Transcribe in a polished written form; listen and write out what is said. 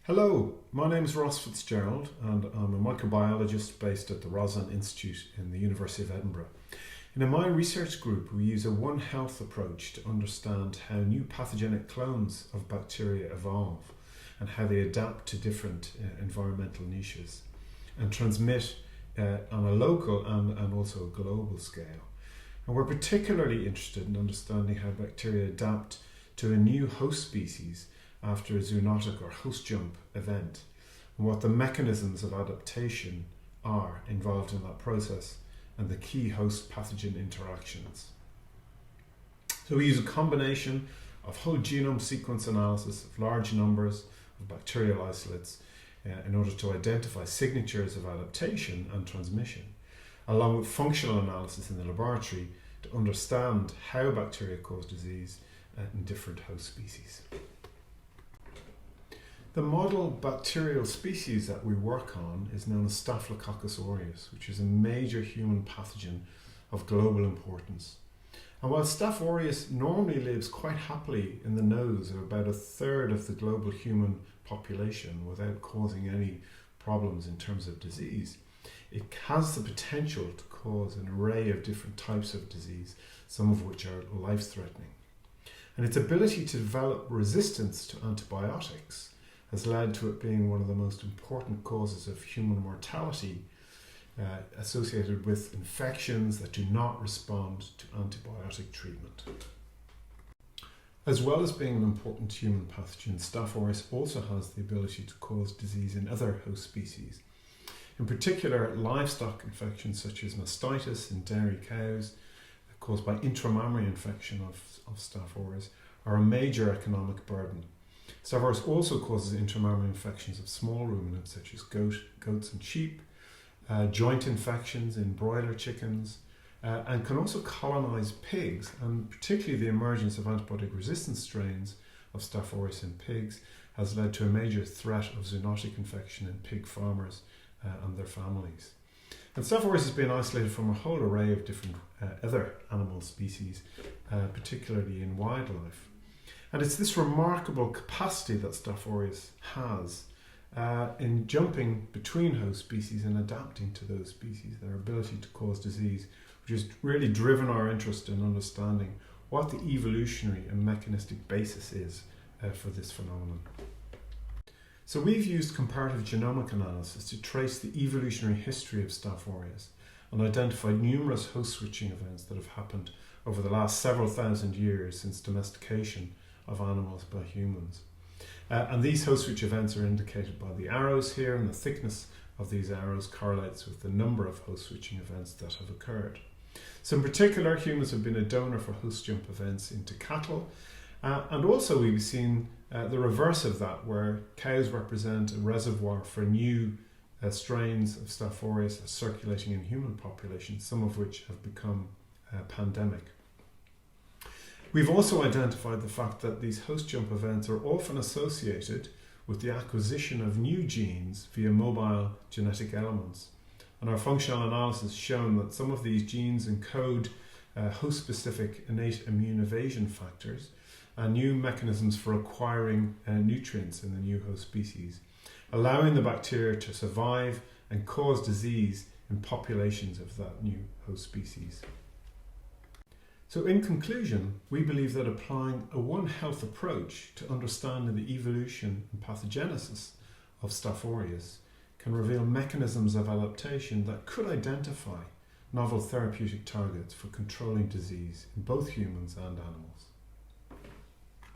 Hello, my name is Ross Fitzgerald and I'm a microbiologist based at the Roslin Institute in the University of Edinburgh. And in my research group we use a One Health approach to understand how new pathogenic clones of bacteria evolve and how they adapt to different environmental niches and transmit on a local and also a global scale. And we're particularly interested in understanding how bacteria adapt to a new host species after a zoonotic or host jump event, and what the mechanisms of adaptation are involved in that process and the key host pathogen interactions. So we use a combination of whole genome sequence analysis of large numbers of bacterial isolates in order to identify signatures of adaptation and transmission, along with functional analysis in the laboratory to understand how bacteria cause disease in different host species. The model bacterial species that we work on is known as Staphylococcus aureus, which is a major human pathogen of global importance. And while Staph aureus normally lives quite happily in the nose of about a third of the global human population without causing any problems in terms of disease, it has the potential to cause an array of different types of disease, some of which are life-threatening. And its ability to develop resistance to antibiotics has led to it being one of the most important causes of human mortality associated with infections that do not respond to antibiotic treatment. As well as being an important human pathogen, Staph aureus also has the ability to cause disease in other host species. In particular, livestock infections such as mastitis in dairy cows, caused by intramammary infection of Staph aureus, are a major economic burden. Staph aureus also causes intramammary infections of small ruminants such as goats and sheep, joint infections in broiler chickens, and can also colonize pigs, and particularly the emergence of antibiotic resistant strains of Staph aureus in pigs has led to a major threat of zoonotic infection in pig farmers and their families. And Staph aureus has been isolated from a whole array of different other animal species, particularly in wildlife. And it's this remarkable capacity that Staph aureus has in jumping between host species and adapting to those species, their ability to cause disease, which has really driven our interest in understanding what the evolutionary and mechanistic basis is for this phenomenon. So we've used comparative genomic analysis to trace the evolutionary history of Staph aureus and identified numerous host switching events that have happened over the last several thousand years since domestication of animals by humans. And these host switch events are indicated by the arrows here, and the thickness of these arrows correlates with the number of host switching events that have occurred. So in particular, humans have been a donor for host jump events into cattle, and also we've seen the reverse of that, where cows represent a reservoir for new strains of Staph aureus circulating in human populations, some of which have become pandemic. We've also identified the fact that these host jump events are often associated with the acquisition of new genes via mobile genetic elements. And our functional analysis has shown that some of these genes encode host-specific innate immune evasion factors and new mechanisms for acquiring nutrients in the new host species, allowing the bacteria to survive and cause disease in populations of that new host species. So in conclusion, we believe that applying a One Health approach to understanding the evolution and pathogenesis of Staph aureus can reveal mechanisms of adaptation that could identify novel therapeutic targets for controlling disease in both humans and animals.